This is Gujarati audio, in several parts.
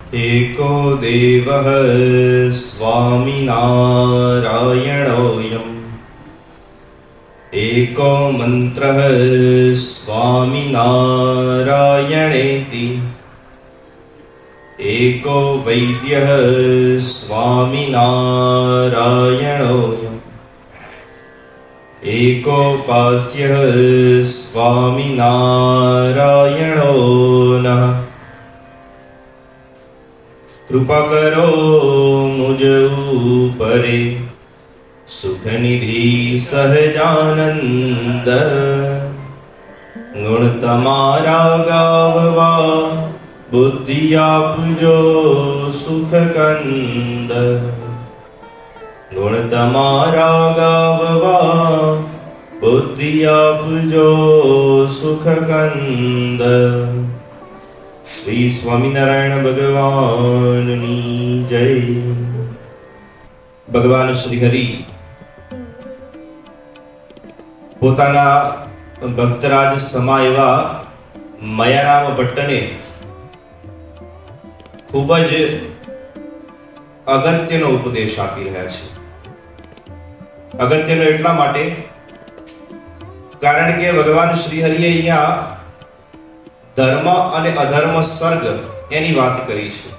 एको देवः स्वामिनारायणोऽयम् एको मन्त्रः स्वामिनारायणेति एको वैद्यः स्वामिनारायणोऽयम् एकोपास्यः स्वामिनारायणो नः। कृपा करो मुझ ऊपरे सुखनिधि सहजानंद गुण तमारा गाववा बुद्धि आपजो सुख कंद गुण तमारा गाववा बुद्धि आपजो सुख कंद। श्री स्वामिनारायण भगवाननी जय। ભગવાન શ્રી હરિ પોતાના ભક્તરાજ સમા એવા મયારામ ભટ્ટને ખૂબ જ અગત્યનો ઉપદેશ આપી રહ્યા છે। અગત્યનો એટલા માટે કારણ કે ભગવાન શ્રી હરિએ અહીંયા ધર્મ અને અધર્મ સર્ગ એની વાત કરી છે।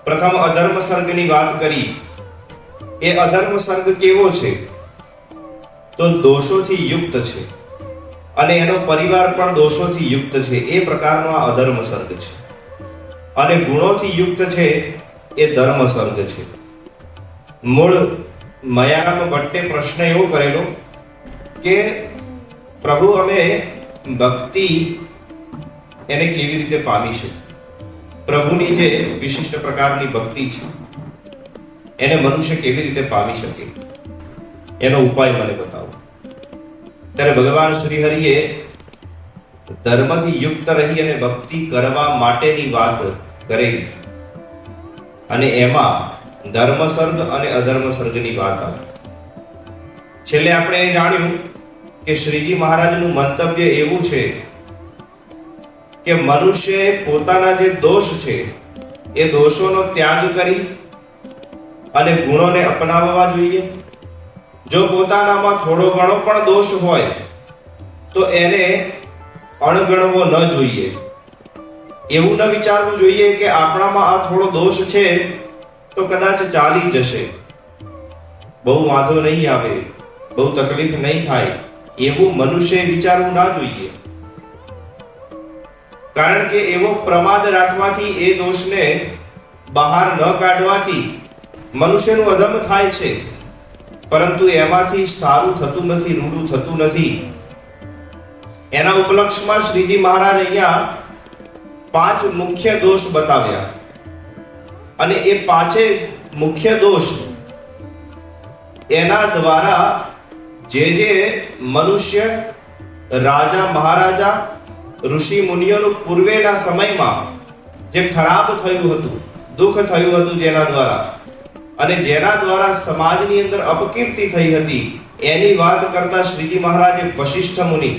પ્રથમ અધર્મ સર્ગની વાત કરી। એ અધર્મ સર્ગ કેવો છે તો દોષોથી યુક્ત છે અને એનો પરિવાર પણ દોષોથી યુક્ત છે, એ પ્રકારનો આ અધર્મ સર્ગ છે। અને ગુણોથી યુક્ત છે એ ધર્મ સર્ગ છે। મૂળ મયારામ ભટ્ટે પ્રશ્ન એવો કરેલો કે પ્રભુ અમે ભક્તિ એને કેવી રીતે પામી છે, પ્રભુની જે વિશિષ્ટ પ્રકારની ભક્તિ છે એને મનુષ્ય કેવી રીતે પામી શકે, એનો ઉપાય મને બતાવો। ત્યારે ભગવાન શ્રી હરિએ ધર્મથી યુક્ત રહી અને ભક્તિ કરવા માટેની વાત કરેલી અને એમાં ધર્મ સર્ગ અને અધર્મ સર્ગની વાત આવી। છેલ્લે આપણે એ જાણ્યું કે શ્રીજી મહારાજનું મંતવ્ય એવું છે કે મનુષ્ય પોતાના જે દોષ છે એ દોષોનો ત્યાગ કરી અને ગુણોને અપનાવવા જોઈએ। જો પોતાનામાં થોડો ઘણો પણ દોષ હોય તો એને અણગણવો ન જોઈએ। એવું ન વિચારવું જોઈએ કે આપણામાં આ થોડો દોષ છે તો કદાચ ચાલી જશે, બહુ વાંધો નહીં આવે, બહુ તકલીફ નહીં થાય, એવું મનુષ્ય વિચારવું ના જોઈએ। કારણ કે એવો પ્રમાદ રાખવાથી, એ દોષને બહાર ન કાઢવાથી મનુષ્યનું અધમ થાય છે, પરંતુ એમાંથી સારું થતું નથી, રૂડું થતું નથી। એના ઉપલક્ષમાં શ્રીજી મહારાજ અહીંયા 5 મુખ્ય દોષ બતાવ્યા અને એ 5 મુખ્ય દોષ એના દ્વારા જે મનુષ્ય, રાજા મહારાજા, ઋષિ મુનિઓનું પૂર્વેના સમયમાં જે ખરાબ થયું હતું, દુઃખ થયું હતું જેના દ્વારા, અને જેના દ્વારા સમાજની અંદર અપકીર્તિ થઈ હતી, એની વાત કરતા શ્રીજી મહારાજે વશિષ્ઠ મુનિ,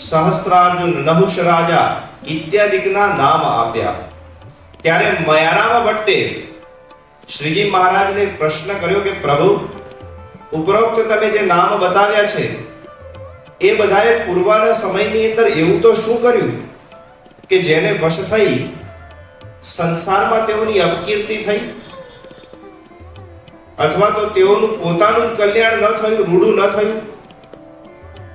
સહસ્ત્રાર્જુન, નહુષ રાજા ઇત્યાદિના નામ આપ્યા। ત્યારે મયારામ ભટ્ટે શ્રીજી મહારાજને પ્રશ્ન કર્યો કે પ્રભુ, ઉપરોક્ત તમે જે નામ બતાવ્યા છે એ બધાએ પૂર્વના સમયની અંદર એવું તો શું કર્યું કે જેને વશ થઈ સંસારમાં તેઓની અપકીર્તિ થઈ, અથવા તો તેઓનું પોતાનું જ કલ્યાણ ન થયું, રૂડું ન થયું?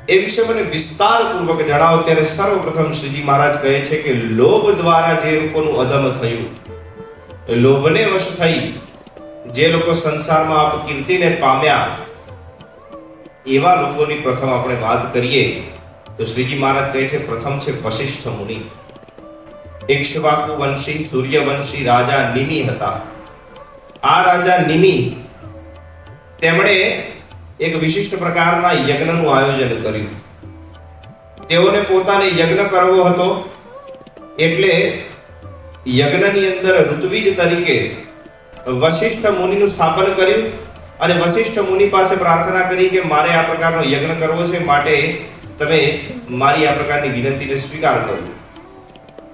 એ વિશે મને વિસ્તારપૂર્વક જણાવો। ત્યારે સર્વપ્રથમ શ્રીજી મહારાજ કહે છે કે લોભ દ્વારા જે લોકોનું અધમ થયું, લોભને વશ થઈ જે લોકો સંસારમાં અપકીર્તિને પામ્યા, એવા લોકોની પ્રથમ આપણે વાત કરીએ તો શ્રીજી મહારાજ કહે છે પ્રથમ છે વશિષ્ઠ મુનિ। ઇક્ષ્વાકુ વંશી સૂર્યવંશી રાજા નિમિ હતા। આ રાજા નિમિ તેમણે એક વિશિષ્ટ પ્રકારના યજ્ઞનું આયોજન કર્યું। તેઓને પોતાને યજ્ઞ કરવો હતો એટલે યજ્ઞની અંદર ઋત્વિજ તરીકે વશિષ્ઠ મુનિનું સ્થાપન કર્યું અને વશિષ્ઠ મુનિ પાસે પ્રાર્થના કરી કે મારે આ પ્રકારનો યજ્ઞ કરવો છે, માટે તમે મારી આ પ્રકારની વિનંતીને સ્વીકાર કરો।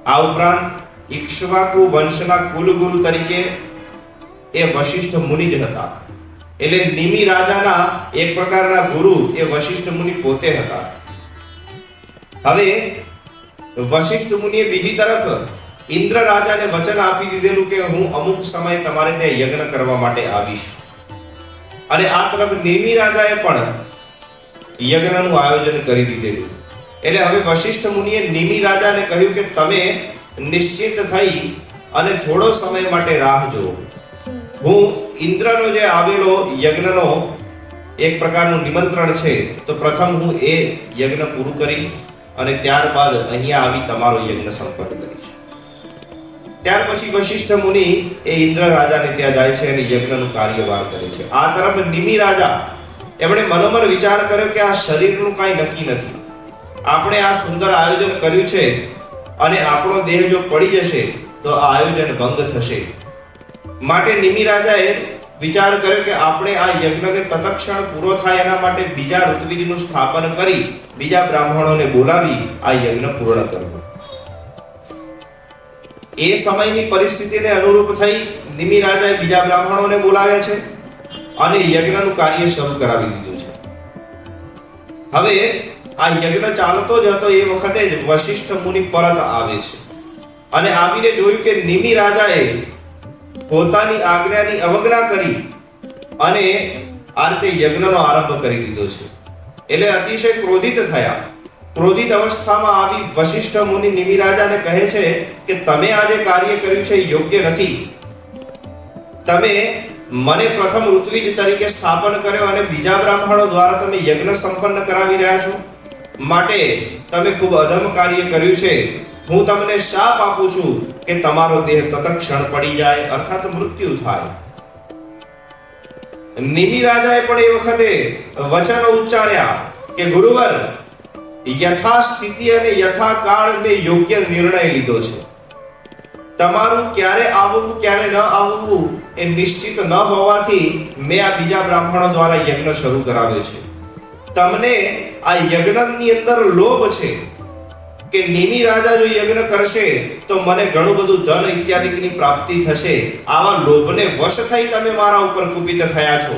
આ ઉપરાંત ઇક્ષ્વાકુ વંશના કુલગુરુ તરીકે એ વશિષ્ઠ મુનિ જ હતા. એટલે નિમિ રાજાના એક પ્રકારના ગુરુ એ વશિષ્ઠ મુનિ પોતે હતા. હવે વશિષ્ઠ મુનિએ બીજી તરફ ઇન્દ્ર રાજાને વચન આપી દીધેલું કે હું અમુક સમય તમારે ત્યાં યજ્ઞ કરવા માટે આવીશ. અને આ તરફ નિમિ રાજાએ પણ યજ્ઞનું આયોજન કરી દીધેલું. એટલે હવે વશિષ્ઠ મુનિએ નિમિ રાજાને કહ્યું કે તમે નિશ્ચિત થઈ અને થોડો સમય માટે રાહ જુઓ. હું ઇન્દ્રનો જે આવેલો યજ્ઞનો એક પ્રકારનું નિમંત્રણ છે, તો પ્રથમ હું એ યજ્ઞ પૂરું કરીશ અને ત્યારબાદ અહીંયા આવી તમારો યજ્ઞ સંપન્ન કરીશ. ત્યાર પછી વશિષ્ઠ મુનિ એ ઇન્દ્ર રાજાને ત્યાં જાય છે અને યજ્ઞનું કાર્યવાર કરે છે. આ તરફ નિમિ રાજા એમણે મનોમન વિચાર કર્યો કે આ શરીરનું કાંઈ નક્કી નથી. આપણે આ સુંદર આયોજન કર્યું છે અને આપણો દેહ જો પડી જશે તો આ આયોજન ભંગ થશે. માટે નિમિ રાજાએ વિચાર કર્યો કે આપણે આ યજ્ઞને તત્ક્ષણ પૂરો થાય એના માટે બીજા ઋત્વિજનું સ્થાપન કરી બીજા બ્રાહ્મણોને બોલાવી આ યજ્ઞ પૂર્ણ કરવો. એ સમયની પરિસ્થિતિને અનુરૂપ થઈ નિમિ રાજાએ બીજા બ્રાહ્મણોને બોલાવ્યા છે અને યજ્ઞનું કાર્ય શરૂ કરાવી દીધું છે. હવે આ યજ્ઞ ચાલતો જ હતો એ વખતે જ વશિષ્ઠ મુનિ પરત આવે છે અને આવીને જોયું કે નિમિ રાજાએ પોતાની આજ્ઞાની અવજ્ઞા કરી અને આ રીતે યજ્ઞનો આરંભ કરી દીધો છે. એટલે અતિશય ક્રોધિત થયા. ક્રોધિત અવસ્થામાં આવી વશિષ્ઠ મુનિ નિમિ રાજાને કહે છે કે તમે આ જે કાર્ય કર્યું છે યોગ્ય નથી. તમે મને પ્રથમ ઋત્વિજ તરીકે સ્થાપન કર્યો અને બીજા બ્રાહ્મણો દ્વારા તમે યજ્ઞ સંપન્ન કરાવી રહ્યા છો. માટે તમે ખૂબ અધમ કાર્ય કર્યું છે. હું તમને શાપ આપું છું કે તમારો દેહ તત્ક્ષણ પડી જાય, અર્થાત મૃત્યુ થાય. નિમિ રાજાએ પણ એ વખતે વચનો ઉચ્ચાર્યા કે ગુરુવર, યથાસ્થિતિ અને યથાકાળ મેં યોગ્ય નિર્ણય લીધો છે. તમારું ક્યારે આવવું ક્યારે ન આવવું એ નિશ્ચિત ન હોવાથી મેં આ બીજા બ્રાહ્મણો દ્વારા યજ્ઞ શરૂ કરાવ્યો છે. તમને આ યજ્ઞની અંદર લોભ છે કે નિમિ રાજા જો યજ્ઞ કરશે તો મને ઘણું બધું ધન ઇત્યાદિની પ્રાપ્તિ થશે. આવા લોભને વશ થઈ તમે મારા ઉપર કુપિત થયા છો.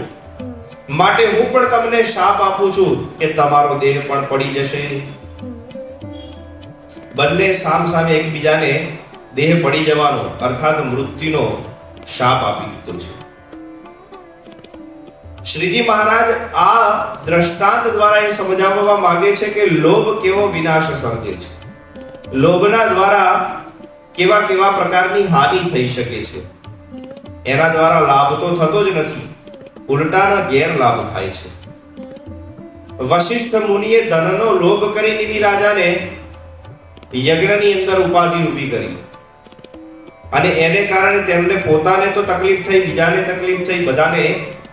માટે હું પણ તમને શાપ આપું છું કે તમારો દેહ પણ પડી જશે. બંને સામસામે એકબીજાને દેહ પડી જવાનો અર્થાત મૃત્યુનો શાપ આપી દીધો છે. શ્રીજી મહારાજ આ દ્રષ્ટાંત દ્વારા એ સમજાવવા માંગે છે કે લોભ કેવો વિનાશ સર્જે છે. લોભના દ્વારા કેવા કેવા પ્રકારની હાનિ થઈ શકે છે. એના દ્વારા લાભ તો થતો જ નથી, ઉલટાનો ગેરલાભ થાય છે. વશિષ્ઠ મુનિએ ધનનો લોભ કરી નિમિ રાજાને યજ્ઞની અંદર ઉપાધિ ઊભી કરી અને એને કારણે તેમને પોતાને તો તકલીફ થઈ, બીજાને તકલીફ થઈ, બધાને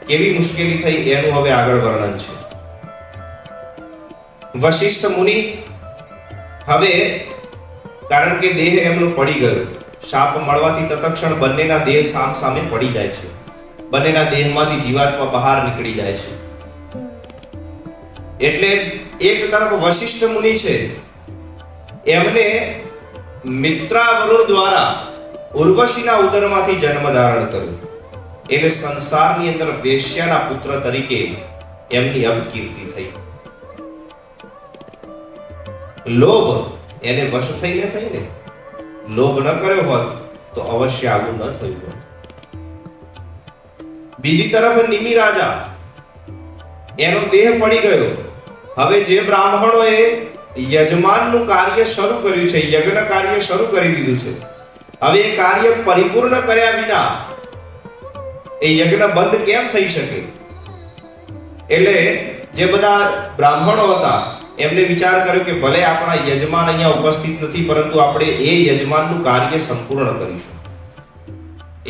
કેવી મુશ્કેલી થઈ એનું હવે આગળ વર્ણન છે. વશિષ્ઠ મુનિ હવે કારણ કે દેહ એમનો પડી ગયો, શાપ મળવાથી તત્ક્ષણ બંનેના દેહ સામ સામે પડી જાય છે. બંનેના દેહમાંથી જીવાત્મા બહાર નીકળી જાય છે. એટલે એક તરફ વશિષ્ઠ મુનિ છે, એમને મિત્રા વરુણ દ્વારા ઉર્વશીના ઉદરમાંથી જન્મ ધારણ કર્યો. એટલે સંસારની અંદર વેશ્યાના પુત્ર તરીકે એમની અપકીર્તિ થઈ. લોભ એને વશ થઈને થઈ ને. લોભ ન કર્યો હોત તો અવશ્ય આવું ન થયું હોત. બીજી તરફ નિમિ રાજા, એનો દેહ પડી ગયો. હવે જે બ્રાહ્મણોએ યજમાનનું કાર્ય શરૂ કર્યું છે, યજ્ઞ કાર્ય શરૂ કરી દીધું છે, હવે એ કાર્ય પરિપૂર્ણ કર્યા વિના એ યજ્ઞ બંધ કેમ થઈ શકે? એટલે જે બધા બ્રાહ્મણો હતા એમને વિચાર કર્યો કે ભલે આપણા યજમાન અહીંયા ઉપસ્થિત નથી, પરંતુ આપણે એ યજમાનનું કાર્ય સંપૂર્ણ કરીશું.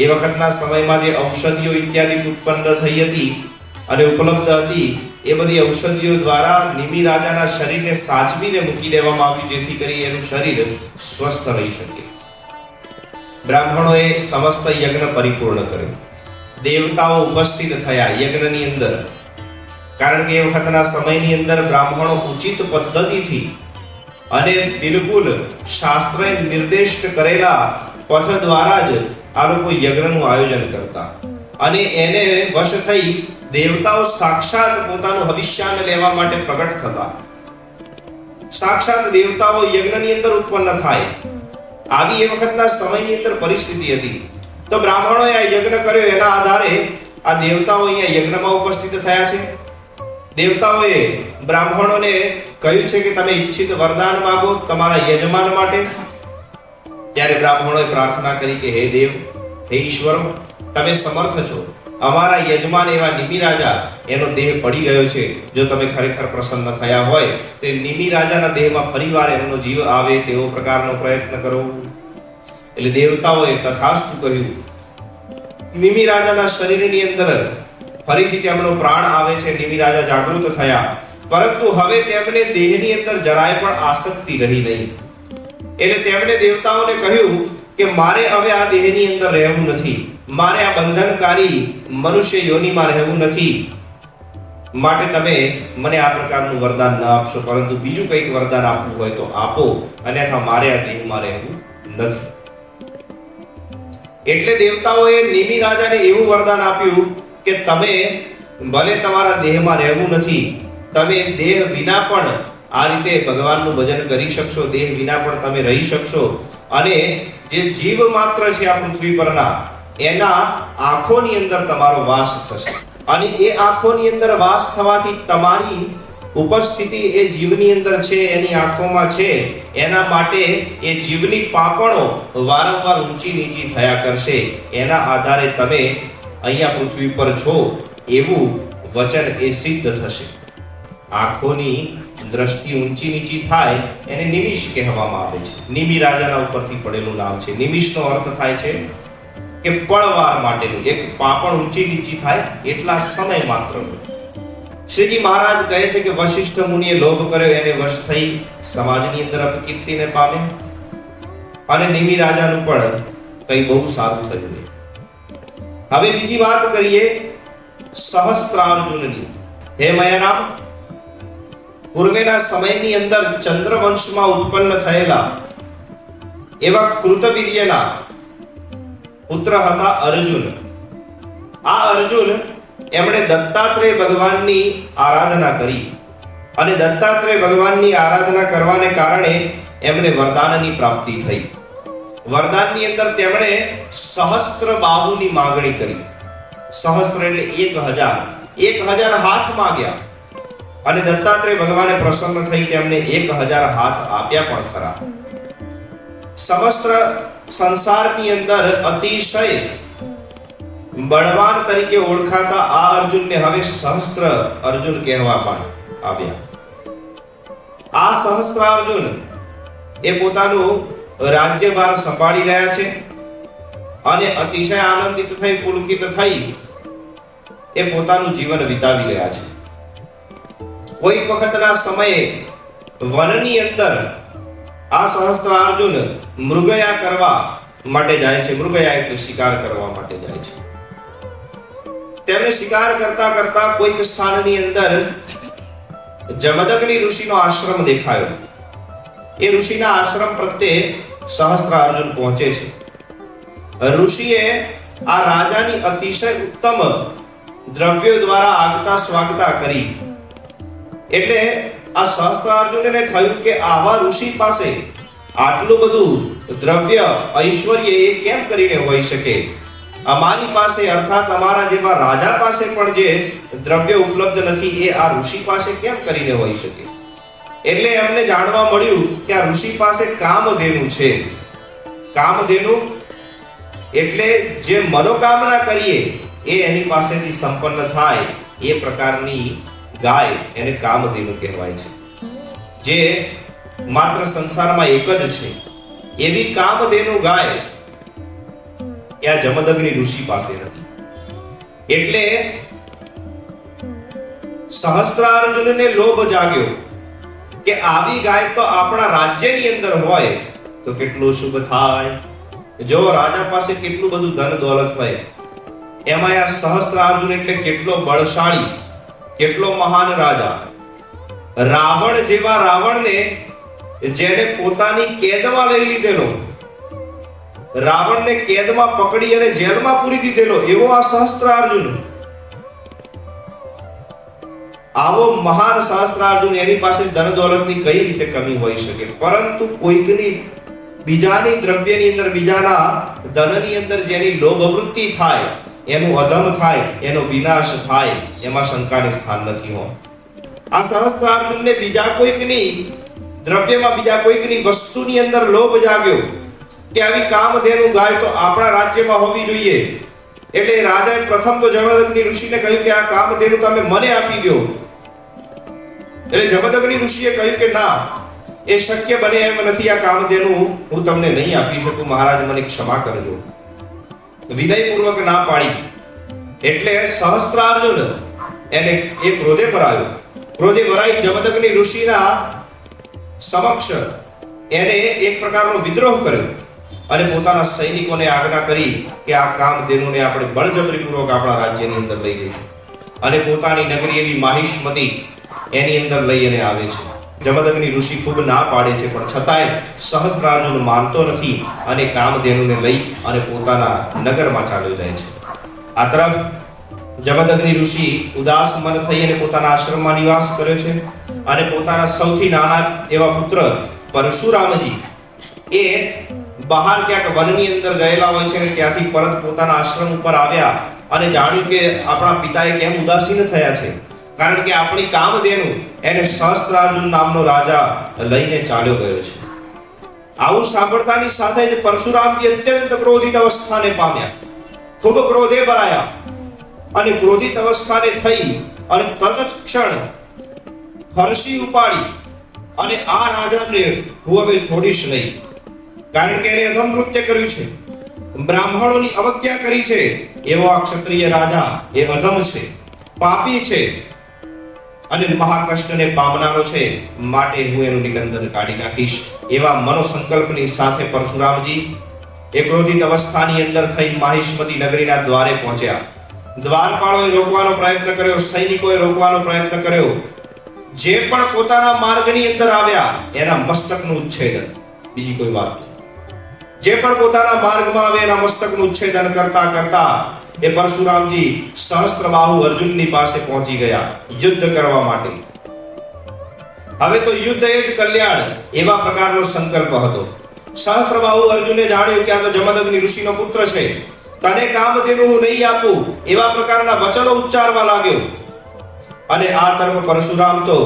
એ વખતના સમયમાં જે ઔષધિઓ ઇત્યાદિ ઉત્પન્ન થઈ હતી અને ઉપલબ્ધ હતી, એ બધી ઔષધિઓ દ્વારા નિમિ રાજાના શરીરને સાચવીને મૂકી દેવામાં આવ્યું, જેથી કરી એનું શરીર સ્વસ્થ રહી શકે. બ્રાહ્મણોએ સમસ્ત યજ્ઞ પરિપૂર્ણ કર્યો. દેવતાઓ ઉપસ્થિત થયા યજ્ઞની અંદર, કારણ કે એ વખતના સમયની અંદર બ્રાહ્મણો ઉચિત પદ્ધતિથી અને બિલકુલ શાસ્ત્રએ નિર્દેશિત કરેલા પથ દ્વારા જ આ લોકો યજ્ઞનું આયોજન કરતા અને એને વશ થઈ દેવતાઓ સાક્ષાત પોતાનું હવિષ્યાન લેવા માટે પ્રગટ થતા. સાક્ષાત દેવતાઓ યજ્ઞની અંદર ઉત્પન્ન થાય. આવી એ વખતના સમયની અંદર પરિસ્થિતિ હતી. તો બ્રાહ્મણોએ આ યજ્ઞ કર્યો, એના આધારે આ દેવતાઓ અહીંયા યજ્ઞમાં ઉપસ્થિત થયા છે. દેવતાઓએ બ્રાહ્મણોને કહ્યું છે કે તમે ઈચ્છિત વરદાન માંગો તમારા યજમાન માટે. ત્યારે બ્રાહ્મણોએ પ્રાર્થના કરી કે હે દેવ, હે ઈશ્વર, તમે સમર્થ છો. અમારા યજમાન એવા નિમિ રાજા, એનો દેહ પડી ગયો છે. જો તમે ખરેખર પ્રસન્ન થયા હોય તો નિમિ રાજાના દેહમાં ફરીવાર એમનો જીવ આવે તેવો પ્રકારનો પ્રયત્ન કરો. એટલે દેવતાઓએ તથાસ્તુ કહ્યું. નિમિ રાજાના શરીરની અંદર ફરીથી તેમનો પ્રાણ આવે છે. નિમિ રાજા જાગૃત થયા, પરંતુ હવે તેમને દેહની અંદર જરાય પણ આસક્તિ રહી નહીં. એટલે તેમણે દેવતાઓને કહ્યું કે મારે હવે આ દેહની અંદર રહેવું નથી, મારે આ બંધનકારી મનુષ્ય યોનિમાં રહેવું નથી. માટે તમે મને આ પ્રકારનું વરદાન ન આપશો, પરંતુ બીજું કંઈક વરદાન આપવું હોય તો આપો, અન્યથા મારે આ દેહમાં રહેવું નથી. એટલે દેવતાઓએ નિમિ રાજાને એવું વરદાન આપ્યું કે તમે ભલે તમારા દેહમાં રહેવું નથી, તમે દેહ વિના પણ આ રીતે ભગવાનનું ભજન કરી શકશો, દેહ વિના પણ તમે રહી શકશો. અને જે જીવ માત્ર છે આ પૃથ્વી પરના, એના આંખોની અંદર તમારો વાસ થશે. અને એ આંખોની અંદર વાસ થવાથી તમારી ઉપસ્થિતિ એ જીવની અંદર છે, એની આંખોમાં છે. એના માટે એ જીવની પાંપણો વારંવાર ઊંચી નીચી થયા કરશે. એના આધારે તમે અહીંયા પૃથ્વી પર છો એવું વચન એ સિદ્ધ થશે. આંખોની દ્રષ્ટિ ઊંચી નીચી થાય એને નિમિષ કહેવામાં આવે છે. નિમિ રાજાના ઉપરથી પડેલું નામ છે. નિમિષનો અર્થ થાય છે કે પળવાર માટેનું, એક પાંપણ ઊંચી નીચી થાય એટલા સમય માત્રનું. શ્રીજી મહારાજ કહે છે કે વશિષ્ઠ મુનિએ લોભ કર્યો, એને વશ થઈ સમાજની અંદર અપકીર્તિને પામ્યા. અને નિમિ રાજાનું પણ કંઈ બહુ સારું થયું નહીં. હવે બીજી વાત કરીએ સહસ્ત્રાર્જુનની. હે મયારામ, પૂર્વેના સમયની અંદર ચંદ્રવંશમાં ઉત્પન્ન થયેલા એવા કૃતવીર્યના પુત્ર હતા અર્જુન. આ અર્જુન એમણે દત્તાત્રેય ભગવાનની આરાધના કરી અને દત્તાત્રેય ભગવાનની આરાધના કરવાને કારણે એમને વરદાનની પ્રાપ્તિ થઈ. વરદાનની અંદર તેમણે સહસ્ત્ર બાહુની માંગણી કરી. સહસ્ત્ર એટલે 1000 હાથ માંગ્યા અને દત્તાત્રેય ભગવાને પ્રસન્ન થઈ તેમને 1000 હાથ આપ્યા પણ ખરા. સમસ્ત સંસારની અંદર અતિશય બળવાન તરીકે ઓળખાતા આ અર્જુનને હવે સહસ્ત્ર અર્જુન કહેવામાં આવ્યા. આ સહસ્ત્ર અર્જુન એ પોતાનું રાજ્યભાર સંભાળી રહ્યા છે અને અતિશય આનંદિત થઈ પુલકિત થઈ એ પોતાનું જીવન વિતાવી રહ્યા છે. કોઈ વખતના સમયે વનની અંદર આ સહસ્ત્ર અર્જુન મૃગયા કરવા માટે જાય છે. મૃગયા એટલે શિકાર કરવા માટે જાય છે. તેમને શિકાર કરતા કરતા કોઈક સ્થાનની અંદર જમદગ્નિ ઋષિનો આશ્રમ દેખાયો. એ ઋષિના આશ્રમ પ્રત્યે સહસ્ત્ર અર્જુન પહોંચે છે. ઋષિએ આ રાજાની અતિશય ઉત્તમ દ્રવ્યો દ્વારા આગતા સ્વાગતા કરી. એટલે આ સહસ્ત્ર અર્જુનને થયું કે આવા ઋષિ પાસે આટલું બધું દ્રવ્ય ઐશ્વર્ય એ કેમ કરીને હોઈ શકે? અમારી પાસે અર્થાત અમારા જેવા રાજા પાસે પણ જે દ્રવ્ય ઉપલબ્ધ નથી એ આ ઋષિ પાસે કેમ કરીને હોઈ શકે? એટલે એમને જાણવા મળ્યું કે આ ઋષિ પાસે કામધેનુ છે. કામધેનુ એટલે જે મનોકામના કરીએ એ એની પાસેથી સંપન્ન થાય એ પ્રકારની ગાય એને કામધેનુ કહેવાય છે. જે માત્ર સંસારમાં એક જ છે એવી કામધેનુ ગાય આ જમદગ્નિ ઋષિ પાસે હતી. એટલે સહસ્ત્રાર્જુનને લોભ જાગ્યો કે આવી ગાય તો આપણા રાજ્યની અંદર હોય તો કેટલું શુભ થાય. જો રાજા પાસે કેટલું બધું ધન દોલત હોય, એમાં આ સહસ્ત્રાર્જુન એટલે કેટલો બળશાળી, કેટલો મહાન રાજા. રાવણ જેવા રાવણને જેને પોતાની કેદમાં લઈ લીધેલો, રાવણને કેદમાં પકડી અને જેલમાં પૂરી દીધેલો એવો આ સહસ્ત્રાર્જુન, આવો મહાન સહસ્ત્રાર્જુન, એની પાસે ધન દોલતની કઈ રીતે કમી હોઈ શકે? પરંતુ કોઈકની બીજાની દ્રવ્યની અંદર, બીજાના ધનની અંદર જેની લોભ વૃત્તિ થાય, એનું અધમ થાય, એનો વિનાશ થાય, એમાં શંકાને સ્થાન નથી હો. આ સહસ્ત્રાર્જુનને બીજા કોઈકની દ્રવ્યમાં, બીજા કોઈકની વસ્તુની અંદર લોભ જાગ્યો કે આવી કામધેનુ ગાય તો આપણા રાજ્યમાં હોવી જોઈએ. એટલે રાજાએ પ્રથમ તો જમદગ્નિ ઋષિને કહ્યું કે આ કામધેનુ તમે મને આપી દો. એટલે જમદગ્નિ ઋષિએ કહ્યું કે ના, એ શક્ય બને એમ નથી, આ કામધેનુ હું તમને નહીં આપી શકું, મહારાજ મને ક્ષમા કરજો. વિનયપૂર્વક ના પાડી. એટલે સહસ્ત્રાર્જુન એને એક ક્રોધે ભરાયો. ક્રોધે ભરાઈ જમદગ્નિ ઋષિના સમક્ષ એને એક પ્રકારનો વિદ્રોહ કર્યો અને પોતાના સૈનિકોને આજ્ઞા કરી કે આ કામધેનુને આપણે બળજબરીપૂર્વક આપણા રાજ્યની અંદર લઈ જઈશું. અને પોતાની નગરી એવી માહિષ્મતી એની અંદર લઈને આવે છે. જમદગ્નિ ઋષિ ખૂબ ના પાડે છે, પણ છતાંય સહસ્ત્રાર્જુન માનતો નથી અને કામધેનુને લઈ અને પોતાના નગરમાં ચાલ્યો જાય છે. આ તરફ જમદગ્નિ ઋષિ ઉદાસ મન થઈ અને પોતાના આશ્રમમાં નિવાસ કર્યો છે અને પોતાના સૌથી નાના એવા પુત્ર પરશુરામજી એ બહાર ક્યાંક વનની અંદર ગયેલા હોય છે અને ત્યાંથી પરત પોતાના આશ્રમ ઉપર આવ્યા અને જાણ્યું કે આપણા પિતાએ કેમ ઉદાસીન થયા છે, કારણ કે આપણી કામધેનુ એને સહસ્ત્રાર્જુન નામનો રાજા લઈને ચાલ્યો ગયો છે. આવું સાંભળતાની સાથે જ પરશુરામજી અત્યંત ક્રોધિત અવસ્થાને પામ્યા, ખૂબ ક્રોધે ભરાયા અને ક્રોધિત અવસ્થાને થઈ અને તત્ક્ષણ ફરસી ઉપાડી અને આ રાજાને હું હવે છોડીશ નહીં, કારણ કે એને અધમ કૃત્ય કર્યું છે, બ્રાહ્મણોની અવજ્ઞા કરી છે. એવો આ ક્ષત્રિય રાજા એ અધમ છે, પાપી છે અને મહાકષ્ટને પામનારો છે, માટે હું એનું નિકંદન કાઢી નાખીશ. એવા મનોસંકલ્પની સાથે પરશુરામજી એ ક્રોધિત અવસ્થાની અંદર થઈ માહિષ્મતી નગરીના દ્વારે પહોંચ્યા. દ્વારપાળોએ રોકવાનો પ્રયત્ન કર્યો, સૈનિકોએ રોકવાનો પ્રયત્ન કર્યો. જે પણ પોતાના માર્ગની અંદર આવ્યા એના મસ્તકનું ઉચ્છેદન, બીજી કોઈ વાત નહીં. જે પણ પોતાના માર્ગમાં આવે એના મસ્તકનું ઉચ્છેદન કરતા કરતા એ પરશુરામજી સહસ્ત્રબાહુ અર્જુનની પાસે પહોંચી ગયા યુદ્ધ કરવા માટે. હવે તો યુદ્ધ એ જ કલ્યાણ, એવા પ્રકારનો સંકલ્પ હતો. સહસ્ત્રબાહુ અર્જુને જાણ્યું કે આ તો જમદગ્નિ ઋષિનો પુત્ર છે, તને કામધેનુ હું નહીં આપું, એવા પ્રકારના વચનો ઉચ્ચારવા લાગ્યો. અને આ તરફ પરશુરામ તો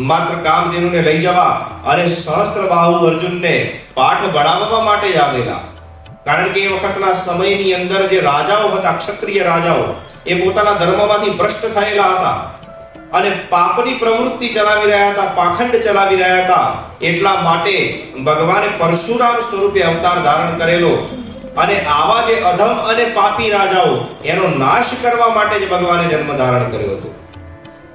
માત્ર કામધેનુને લઈ જવા અને સહસ્ત્રબાહુ અર્જુનને પાઠ ભણાવવા માટે જ આવેલા. કારણ કે એ વખતના સમયની અંદર જે રાજાઓ હતા, ક્ષત્રિય રાજાઓ, એ પોતાના ધર્મમાંથી ભ્રષ્ટ થયેલા હતા અને પાપની પ્રવૃત્તિ ચલાવી રહ્યા હતા, પાખંડ ચલાવી રહ્યા હતા. એટલા માટે ભગવાને પરશુરામ સ્વરૂપે અવતાર ધારણ કરેલો અને આવા જે અધમ અને પાપી રાજાઓ એનો નાશ કરવા માટે જ ભગવાને જન્મ ધારણ કર્યો હતો.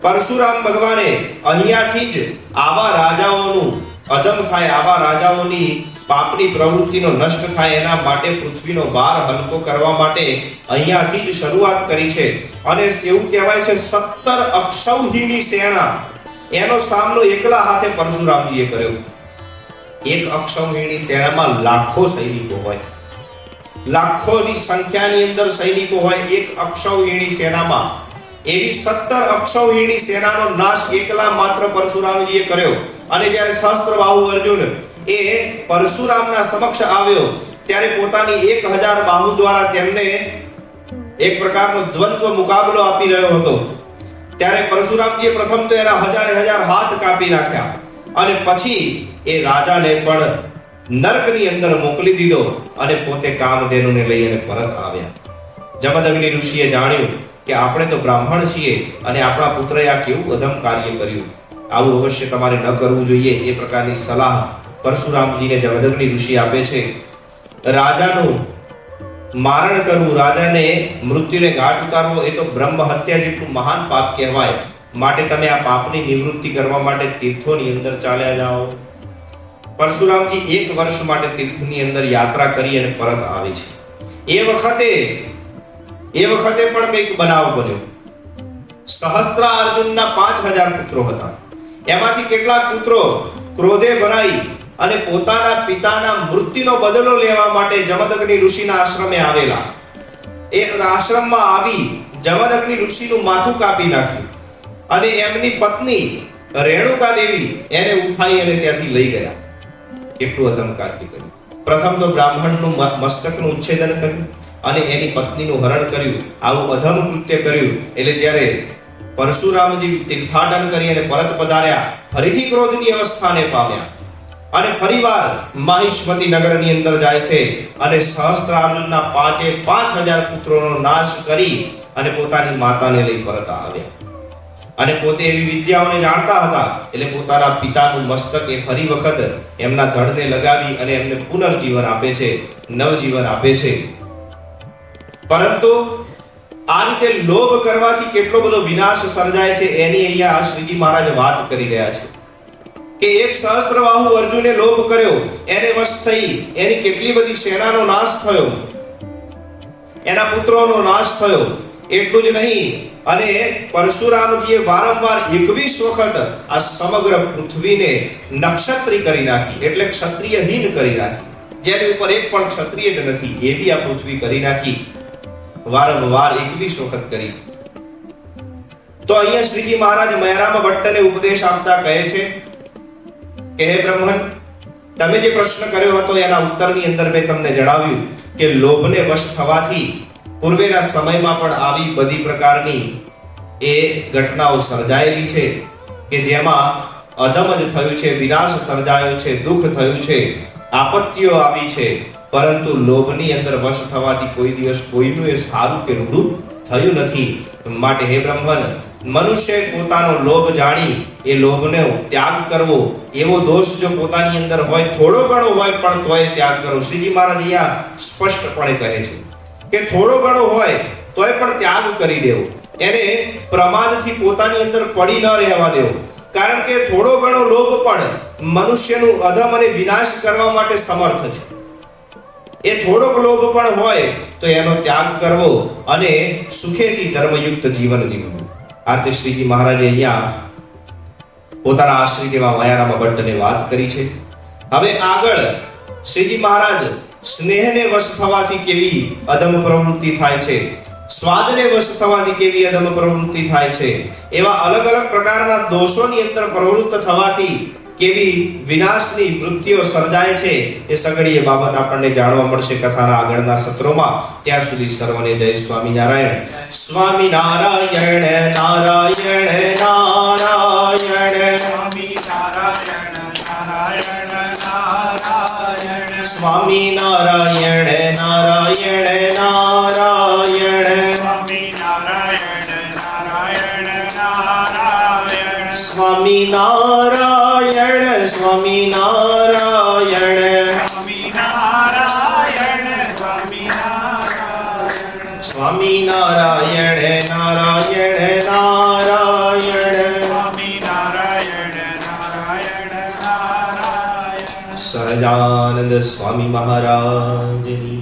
પરશુરામ ભગવાને અહીંયાથી જ આવા રાજાઓનું અધમ થાય, આવા રાજાઓની પાપની પ્રવૃત્તિનો નષ્ટ થાય એના માટે પૃથ્વીનો ભાર હલકો કરવા માટે અહીંયાથી જ શરૂઆત કરી છે. અને એવું કહેવાય છે 17 અક્ષૌહિણી સેના એનો સામનો એકલા હાથે પરશુરામજીએ કર્યો. એક અક્ષૌહિણી સેનામાં લાખો સૈનિકો હોય, લાખોની સંખ્યાની અંદર સૈનિકો હોય એક અક્ષૌહિણી સેનામાં. એવી 17 અક્ષૌહિણી સેનાનો નાશ એકલા માત્ર પરશુરામજીએ કર્યો. અને જ્યારે સહસ્ત્રબાહુ અર્જુન એ પરશુરામના સમક્ષ આવ્યો ત્યારે પોતાની 1000 બાહુ દ્વારા તેમને એક પ્રકારનો દ્વંદ્વ મુકાબલો આપી રહ્યો હતો. ત્યારે પરશુરામજીએ પ્રથમ તો એના હજારે હાથ કાપી નાખ્યા અને પછી એ રાજાને પણ નરકની અંદર મોકલી દીધો અને પોતે કામધેનુને લઈ અને પરત આવ્યા. જમદગ્નિ ઋષિએ જાણ્યું કે આપણે તો બ્રાહ્મણ છીએ અને આપણા પુત્રએ આ કેવું અધમ કાર્ય કર્યું, આવું અવશ્ય તમારે ન કરવું જોઈએ. એ પ્રકારની સલાહ પરશુરામજીને જમદગ્નિ ઋષિ આપે છે. રાજાનું મારણ કરવું, રાજાને મૃત્યુને ઘાટ ઉતારવો એ તો બ્રહ્મ હત્યા જેટલું મહાન પાપ કહેવાય. માટે તમે આ પાપની નિવૃત્તિ કરવા માટે તીર્થોની અંદર ચાલ્યા જાઓ. પરશુરામજી 1 વર્ષ માટે તીર્થની અંદર યાત્રા કરી અને પરત આવે છે. એ વખતે પણ કંઈક બનાવ બન્યો. સહસ્ત્રાર્જુનના 5000 પુત્રો હતા. એમાંથી કેટલાક પુત્રો ક્રોધે ભરાઈ અને પોતાના પિતાના મૃત્યુનો બદલો લેવા માટે જમદગ્નિ ઋષિના આશ્રમે આવેલા. એ આશ્રમમાં આવી જમદગ્નિ ઋષિનું માથું કાપી નાખ્યું અને એમની પત્ની રેણુકા દેવી એને ઉઠાઈ અને ત્યાંથી લઈ ગયા. કેટલું અધમ કાર્ય કર્યું! પ્રથમ તો બ્રાહ્મણનું મસ્તકનું ઉચ્છેદન કર્યું અને એની પત્નીનું હરણ કર્યું. આવું અધમ કૃત્ય કર્યું. એટલે જ્યારે પરશુરામજી તીર્થાટન કરી અને પરત પધાર્યા, ફરીથી ક્રોધની અવસ્થાને પામ્યા અને ફરીવાર માહિષ્મતી નગરની અંદર જાય છે અને સહસ્ત્રાર્જુનના 5,000 પુત્રોનો નાશ કરી અને પોતાની માતાને લઈ પરત આવ્યા. અને પોતે એવી વિદ્યાઓને જાણતા હતા એટલે પોતાના પિતાનું મસ્તક એ ફરી વખત એમના ધડને લગાવી અને એમને પુનર્જીવન આપે છે, નવજીવન આપે છે. પરંતુ આ રીતે લોભ કરવાથી કેટલો બધો વિનાશ સર્જાય છે એની અહીંયા શ્રીજી મહારાજ વાત કરી રહ્યા છે કે એક સહસ્ત્રબાહુ અર્જુને લોભ કર્યો, એને વશ થઈ એની કેટલી બધી સેનાનો નાશ થયો, એના પુત્રોનો નાશ થયો. એટલું જ નહીં, અને પરશુરામજીએ વારંવાર 21 વખત આ સમગ્ર પૃથ્વીને નક્ષત્રી કરી નાખી, એટલે ક્ષત્રિયહીન કરી નાખી. જેની ઉપર એક પણ ક્ષત્રિય જ નથી એવી આ પૃથ્વી કરી નાખી. વારંવાર 21 વખત કરી. તો અહીંયા શ્રીજી મહારાજ મયારામ ભટ્ટને ઉપદેશ આપતા કહે છે કે હે બ્રહ્મન, તમે જે પ્રશ્ન કર્યો હતો એના ઉત્તરની અંદર મેં તમને જણાવ્યું કે લોભને વશ થવાથી પૂર્વેના સમયમાં પણ આવી બધી પ્રકારની એ ઘટનાઓ સર્જાયેલી છે કે જેમાં અધમ જ થયું છે, વિનાશ સર્જાયો છે, દુઃખ થયું છે, આપત્તિઓ આવી છે. પરંતુ લોભની અંદર વશ થવાથી કોઈ દિવસ કોઈનું એ સારું કે રૂડું થયું નથી. માટે હે બ્રહ્મન, મનુષ્ય પોતાનો લોભ જાણી એ લોભનો ત્યાગ કરવો, એવો દોષ જો પોતાની અંદર હોય, થોડો ઘણો હોય પણ તોય ત્યાગ કરવો. શ્રીજી મહારાજ અહીંયા સ્પષ્ટપણે કહે છે કે થોડો ઘણો હોય તોય પણ ત્યાગ કરી દેવો, એને પ્રમાદથી પોતાની અંદર પડી ન રહેવા દેવો. કારણ કે થોડો ઘણો લોભ પણ મનુષ્યનું અધમ અને વિનાશ કરવા માટે સમર્થ છે. એ થોડોક લોભ પણ હોય તો એનો ત્યાગ કરવો અને સુખેથી ધર્મયુક્ત જીવન જીવવું. આ તે શ્રીજી મહારાજે અહીંયા પોતાના આશ્રિત એવા મયારામ ભટ્ટને વાત કરી છે. હવે આગળ શ્રીજી મહારાજ સ્નેહને વશ થવાથી કેવી અધમ પ્રવૃત્તિ થાય છે, સ્વાદને વશ થવાથી કેવી અધમ પ્રવૃત્તિ થાય છે, એવા અલગ અલગ પ્રકારના દોષોની અંદર પ્રવૃત્ત થવાથી કેવી વિનાશની વૃત્તિઓ સર્જાય છે, એ સગળી એ બાબત આપણને જાણવા મળશે કથાના આગળના સત્રોમાં. ત્યાં સુધી સર્વને જય સ્વામિનારાયણ. સ્વામિનારાયણ નારાયણ નારાયણ, સ્વામિનારાયણ નારાયણ નારાયણ, સ્વામિનારાયણ સ્વામિનારાયણ, સ્વામિનારાયણ નારાયણ નારાયણ. સહજાનંદ સ્વામી મહારાજની